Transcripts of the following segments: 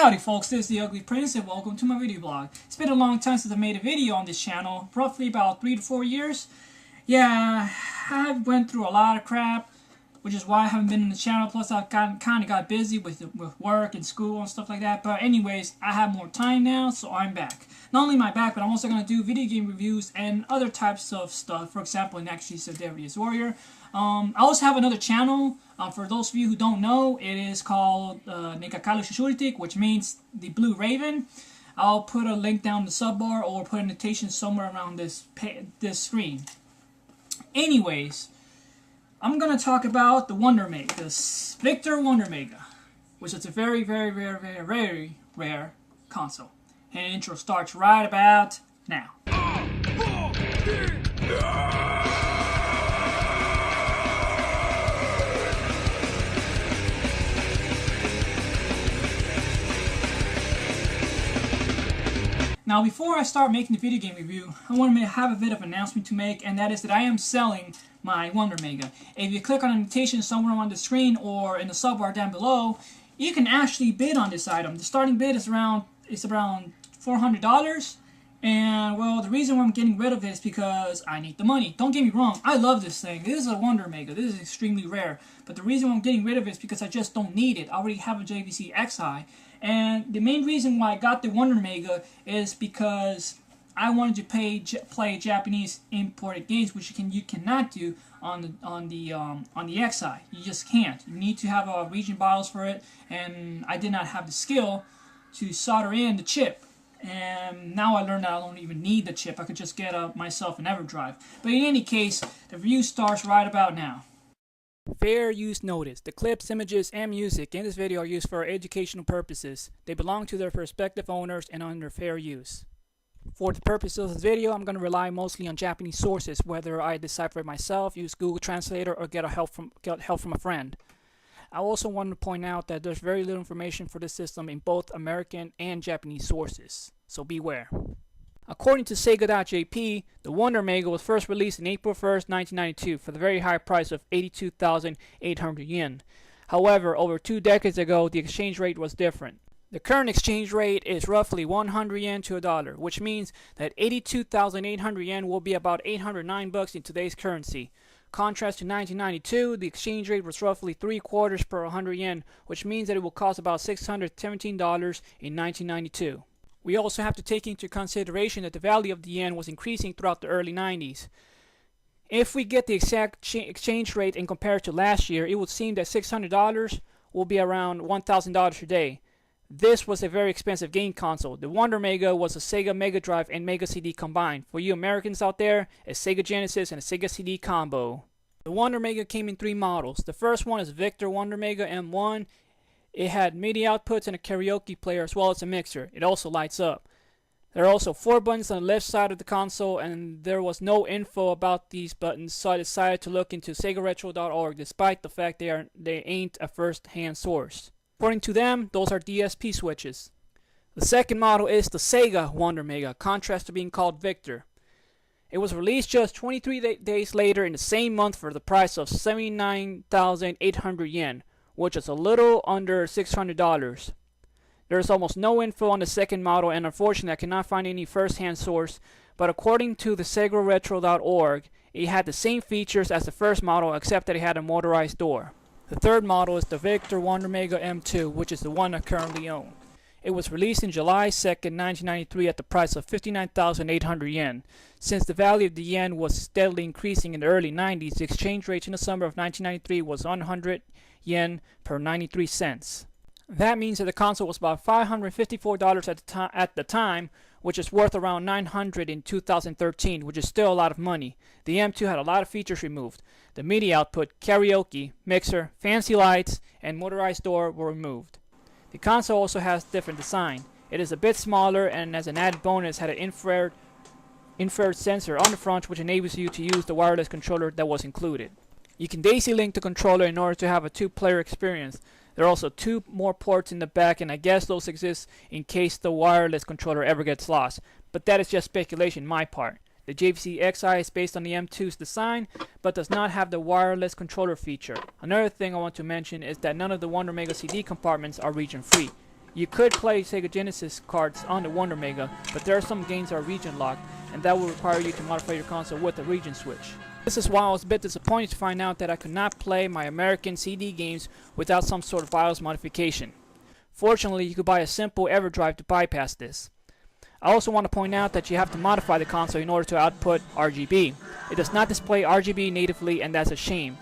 Howdy folks, this is the Ugly Prince and welcome to my video blog. It's been a long time since I made a video on this channel, roughly about 3 to 4 years. Yeah, I went through a lot of crap, which is why I haven't been in the channel, plus I've kind of got busy with work and school and stuff like that. But anyways, I have more time now, so I'm back. Not only am I back, but I'm also going to do video game reviews and other types of stuff. For example, in actually Devious Warrior. I also have another channel. For those of you who don't know, it is called Nekakalu Shishuritik, which means the Blue Raven. I'll put a link down in the sub bar or put a notation somewhere around this screen. Anyways, I'm going to talk about the Wondermega, this Victor Wondermega, which is a very, very, very, very, very rare console. And the intro starts right about now. Now, before I start making the video game review, I want to have a bit of an announcement to make, and that is that I am selling my Wondermega. If you click on a notation somewhere on the screen or in the sub bar down below, you can actually bid on this item. The starting bid is around $400, and well, the reason why I'm getting rid of it is because I need the money. Don't get me wrong, I love this thing. This is a Wondermega. This is extremely rare, but the reason why I'm getting rid of it is because I just don't need it. I already have a JVC XI. And the main reason why I got the Wondermega is because I wanted to play Japanese imported games, which you cannot do on the XI. You just can't. You need to have a region BIOS for it, and I did not have the skill to solder in the chip. And now I learned that I don't even need the chip. I could just get myself an EverDrive. But in any case, the review starts right about now. Fair use notice. The clips, images, and music in this video are used for educational purposes. They belong to their respective owners and under fair use. For the purpose of this video, I'm going to rely mostly on Japanese sources, whether I decipher it myself, use Google Translator, or get help from a friend. I also want to point out that there's very little information for this system in both American and Japanese sources, so beware. According to Sega.jp, the Wondermega was first released on April 1st, 1992 for the very high price of 82,800 yen. However, over 2 decades ago, the exchange rate was different. The current exchange rate is roughly 100 yen to a dollar, which means that 82,800 yen will be about 809 bucks in today's currency. Contrast to 1992, the exchange rate was roughly 3/4 per 100 yen, which means that it will cost about $617 in 1992. We also have to take into consideration that the value of the yen was increasing throughout the early 90s. If we get the exact exchange rate and compare it to last year, it would seem that $600 will be around $1,000 today. This was a very expensive game console. The Wondermega was a Sega Mega Drive and Mega CD combined. For you Americans out there, a Sega Genesis and a Sega CD combo. The Wondermega came in 3 models. The first one is Victor Wondermega M1. It had MIDI outputs and a karaoke player as well as a mixer. It also lights up. There are also 4 buttons on the left side of the console, and there was no info about these buttons, so I decided to look into SegaRetro.org despite the fact they ain't a first-hand source. According to them, those are DSP switches. The second model is the Sega Wondermega, contrast to being called Victor. It was released just 23 days later in the same month for the price of 79,800 yen. Which is a little under $600. There's almost no info on the second model, and unfortunately I cannot find any first-hand source, but according to the SegaRetro.org, it had the same features as the first model except that it had a motorized door. The third model is the Victor Wondermega M2, which is the one I currently own. It was released in July 2nd, 1993 at the price of 59,800 yen. Since the value of the yen was steadily increasing in the early 90s, the exchange rate in the summer of 1993 was 100 yen per 93 cents. That means that the console was about $554 at the time, which is worth around $900 in 2013, which is still a lot of money. The M2 had a lot of features removed. The MIDI output, karaoke, mixer, fancy lights, and motorized door were removed. The console also has different design. It is a bit smaller, and as an added bonus had an infrared sensor on the front, which enables you to use the wireless controller that was included. You can daisy link the controller in order to have a 2-player experience. There are also 2 more ports in the back, and I guess those exist in case the wireless controller ever gets lost. But that is just speculation on my part. The JVC XI is based on the M2's design, but does not have the wireless controller feature. Another thing I want to mention is that none of the Wondermega CD compartments are region free. You could play Sega Genesis cards on the Wondermega, but there are some games that are region locked, and that will require you to modify your console with a region switch. This is why I was a bit disappointed to find out that I could not play my American CD games without some sort of BIOS modification. Fortunately, you could buy a simple EverDrive to bypass this. I also want to point out that you have to modify the console in order to output RGB. It does not display RGB natively, and that's a shame.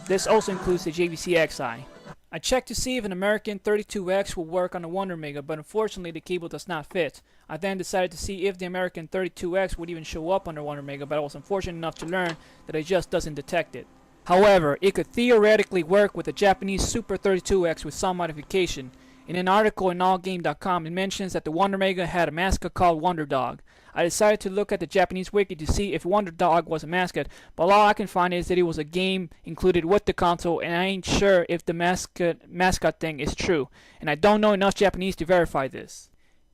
This also includes the JVC-Xi. I checked to see if an American 32X will work on the Wondermega, but unfortunately the cable does not fit. I then decided to see if the American 32X would even show up on the Wondermega, but I was unfortunate enough to learn that it just doesn't detect it. However, it could theoretically work with the Japanese Super 32X with some modification. In an article in allgame.com, it mentions that the Wondermega had a mascot called Wonder Dog. I decided to look at the Japanese wiki to see if Wonder Dog was a mascot, but all I can find is that it was a game included with the console, and I ain't sure if the mascot thing is true, and I don't know enough Japanese to verify this.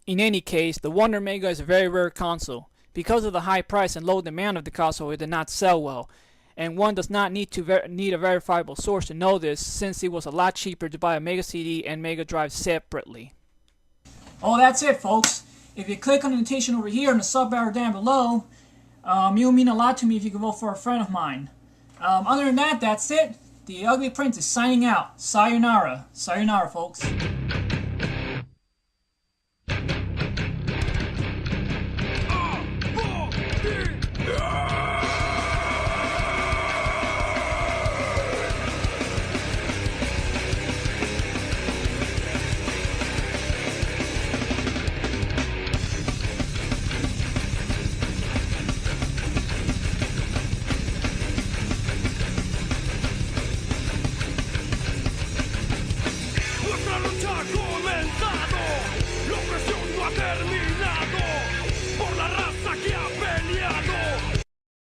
In any case, the Wondermega is a very rare console. Because of the high price and low demand of the console, it did not sell well, and one does not need a verifiable source to know this, since it was a lot cheaper to buy a Mega CD and Mega Drive separately. Oh, that's it, folks. If you click on the annotation over here in the sub bar down below, you'll mean a lot to me if you can vote for a friend of mine. Other than that, that's it. The Ugly Prince is signing out. Sayonara. Sayonara, folks.